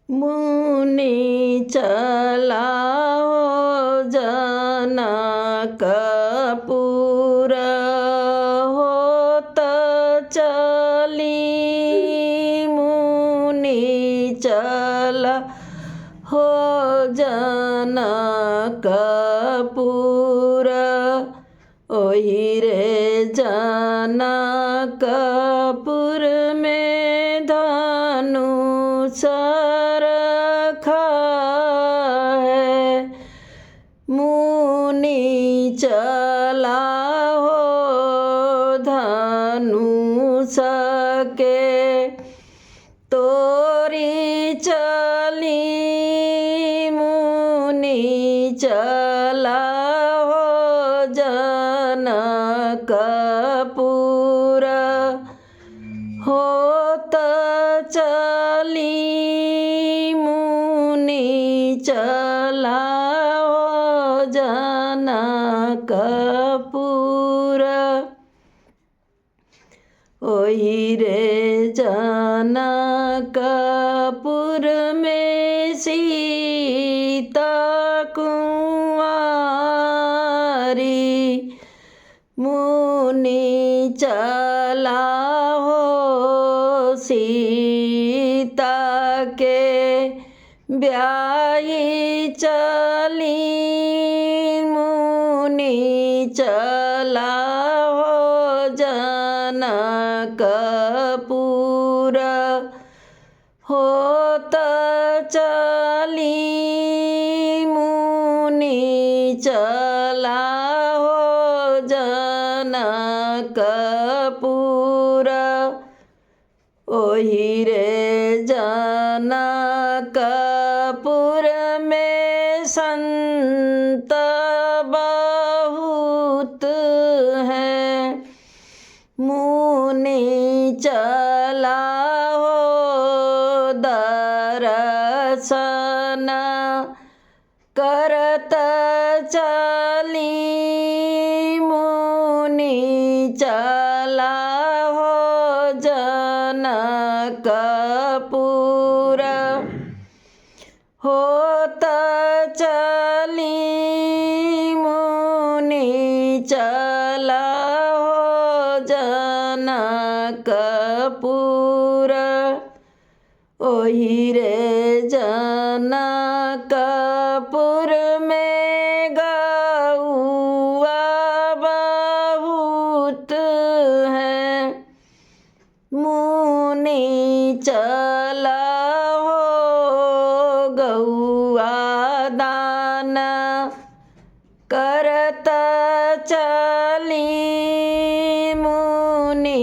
मुनि चलाओ जनकपुर होत चली मुनि चला हो जनकपुर ओहि रे जनकपुर में धनुष रखा है मुनि चलाओ धनुष के तोरी चली मुनि चलाओ जनकपुर होत चली मुनि चलाओ जनकपुर ओहि रे जनकपुर में सीता कुंवारी मुनि चलाओ सीता के ब्याही चली मुनि चलाओ जनकपुर होत चली मुनि चलाओ जनकपुर ओहि रे जनकपुर में संत बहुत हैं मुनि चलाओ दर्शन करत चली मुनि चलाओ जनकपुर होत चली मुनि चलाओ जनकपुर ओहि रे जनकपुर में गौआ बहुत हैं मुनि चलाओ गौआ दान करत चली मुनि